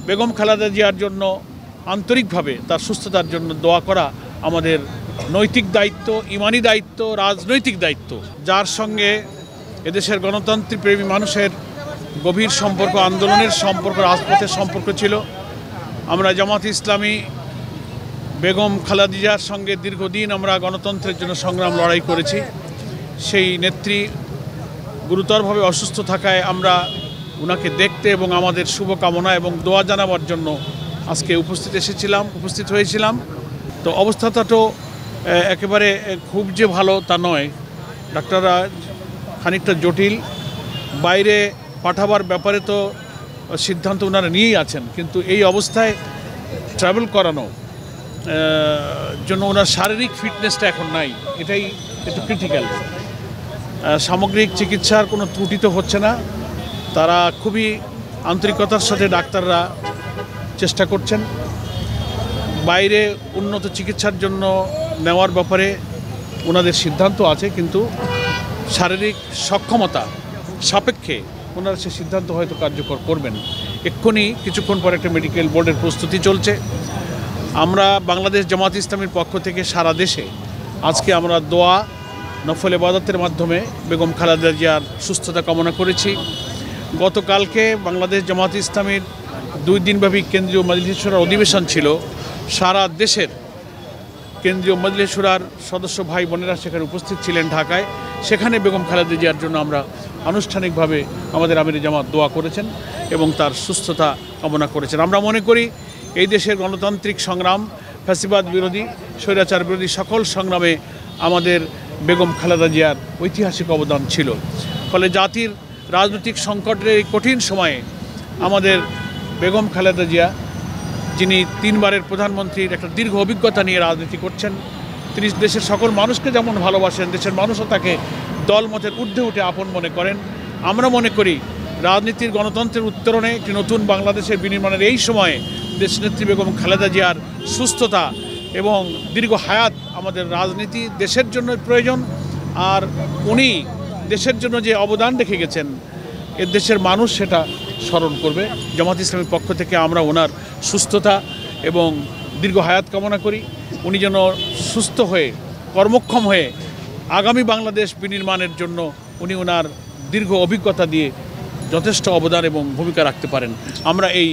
বেগম খালেদা জিয়ার জন্য আন্তরিকভাবে তার সুস্থতার জন্য দোয়া করা আমাদের নৈতিক দায়িত্ব, ইমানি দায়িত্ব, রাজনৈতিক দায়িত্ব। যার সঙ্গে এদেশের গণতান্ত্রিক প্রেমী মানুষের গভীর সম্পর্ক, আন্দোলনের সম্পর্ক, রাজপথের সম্পর্ক ছিল। আমরা জামাত ইসলামী বেগম খালেদা জিয়ার সঙ্গে দীর্ঘদিন আমরা গণতন্ত্রের জন্য সংগ্রাম লড়াই করেছি। সেই নেত্রী গুরুতরভাবে অসুস্থ থাকায় আমরা ওনাকে দেখতে এবং আমাদের শুভকামনা এবং দোয়া জানাবার জন্য আজকে উপস্থিত হয়েছিলাম। তো অবস্থাটা তো একেবারে খুব যে ভালো তা নয়, ডাক্তাররা খানিকটা জটিল। বাইরে পাঠাবার ব্যাপারে তো সিদ্ধান্ত ওনারা নিয়েই আছেন, কিন্তু এই অবস্থায় ট্রাভেল করানো জন্য ওনার শারীরিক ফিটনেসটা এখন নাই, এটাই একটু ক্রিটিক্যাল। সামগ্রিক চিকিৎসার কোনো ত্রুটি তো হচ্ছে না, তারা খুবই আন্তরিকতার সাথে ডাক্তাররা চেষ্টা করছেন। বাইরে উন্নত চিকিৎসার জন্য নেওয়ার ব্যাপারে ওনাদের সিদ্ধান্ত আছে, কিন্তু শারীরিক সক্ষমতা সাপেক্ষে ওনারা সে সিদ্ধান্ত হয়তো কার্যকর করবেন। এক্ষুনি কিছুক্ষণ পর একটা মেডিকেল বোর্ডের প্রস্তুতি চলছে। আমরা বাংলাদেশ জামাত ইসলামীর পক্ষ থেকে সারা দেশে আজকে আমরা দোয়া, নফল ইবাদতের মাধ্যমে বেগম খালেদা জিয়ার সুস্থতা কামনা করেছি। গতকালকে বাংলাদেশ জামাত ইসলামীর 2 দিনব্যাপী কেন্দ্রীয় মজলিস শুরার অধিবেশন ছিল। সারা দেশের কেন্দ্রীয় মজলিস শুরার সদস্য ভাই বোনেরা সেখানে উপস্থিত ছিলেন ঢাকায়। সেখানে বেগম খালেদা জিয়ার জন্য আমরা আনুষ্ঠানিকভাবে আমাদের আমির জামাত দোয়া করেছেন এবং তার সুস্থতা কামনা করেছেন। আমরা মনে করি এই দেশের গণতান্ত্রিক সংগ্রাম, ফ্যাসিবাদ বিরোধী, স্বৈরাচার বিরোধী সকল সংগ্রামে আমাদের বেগম খালেদা জিয়ার ঐতিহাসিক অবদান ছিল। ফলে জাতির রাজনৈতিক সংকটের এই কঠিন সময়ে আমাদের বেগম খালেদা জিয়া, যিনি 3 বারের প্রধানমন্ত্রীর একটা দীর্ঘ অভিজ্ঞতা নিয়ে রাজনীতি করছেন, তিনি দেশের সকল মানুষকে যেমন ভালোবাসেন, দেশের মানুষও তাকে দলমতের ঊর্ধ্বে উঠে আপন মনে করেন। আমরা মনে করি রাজনীতির গণতন্ত্রের উত্তরণে একটি নতুন বাংলাদেশের বিনির্মাণের এই সময়ে দেশনেত্রী বেগম খালেদা জিয়ার সুস্থতা এবং দীর্ঘ হায়াত আমাদের রাজনীতি দেশের জন্য প্রয়োজন। আর উনি দেশের জন্য যে অবদান রেখে গেছেন, এ দেশের মানুষ সেটা স্মরণ করবে। জামাত ইসলামের পক্ষ থেকে আমরা ওনার সুস্থতা এবং দীর্ঘ হায়াত কামনা করি। উনি যেন সুস্থ হয়ে, কর্মক্ষম হয়ে আগামী বাংলাদেশ বিনির্মাণের জন্য উনি ওনার দীর্ঘ অভিজ্ঞতা দিয়ে যথেষ্ট অবদান এবং ভূমিকা রাখতে পারেন। আমরা এই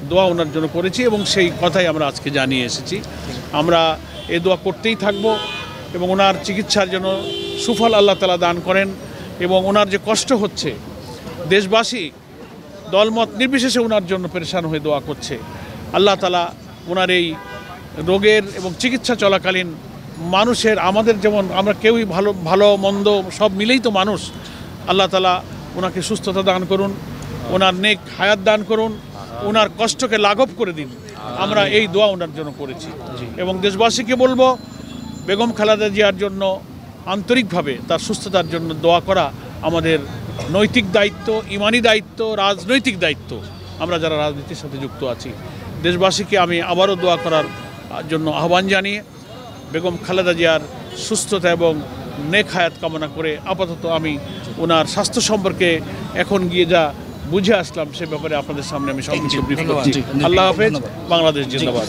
দোয়া ওনার জন্য করেছি এবং সেই কথাই আমরা আজকে জানিয়ে এসেছি। আমরা এই দোয়া করতেই থাকব এবং ওনার চিকিৎসার জন্য সুফল আল্লাহ তাআলা দান করেন। এবং ওনার যে কষ্ট হচ্ছে, দেশবাসী দলমত নির্বিশেষে ওনার জন্য পেরেশান হয়ে দোয়া করছে। আল্লাহ তাআলা ওনার এই রোগের এবং চিকিৎসা চলাকালীন মানুষের, আমাদের যেমন আমরা কেউই ভালো মন্দ সব মিলেই তো মানুষ, আল্লাহ তাআলা ওনাকে সুস্থতা দান করুন, ওনার নেক হায়াত দান করুন, ওনার কষ্টকে লাঘব করে দিন। আমরা এই দোয়া ওনার জন্য করেছি এবং দেশবাসীকে বলবো বেগম খালেদা জিয়ার জন্য আন্তরিকভাবে তার সুস্থতার জন্য দোয়া করা আমাদের নৈতিক দায়িত্ব, ইমানি দায়িত্ব, রাজনৈতিক দায়িত্ব। আমরা যারা রাজনীতির সাথে যুক্ত আছি, দেশবাসীকে আমি আবারও দোয়া করার জন্য আহ্বান জানিয়ে বেগম খালেদা জিয়ার সুস্থতা এবং নেক হায়াত কামনা করে আপাতত আমি ওনার স্বাস্থ্য সম্পর্কে এখন গিয়ে যা বুঝে আসলাম সে ব্যাপারে আপনাদের সামনে আমি সব কিছু ব্রিফ করছি। আল্লাহ হাফেজ, বাংলাদেশ জিন্দাবাদ।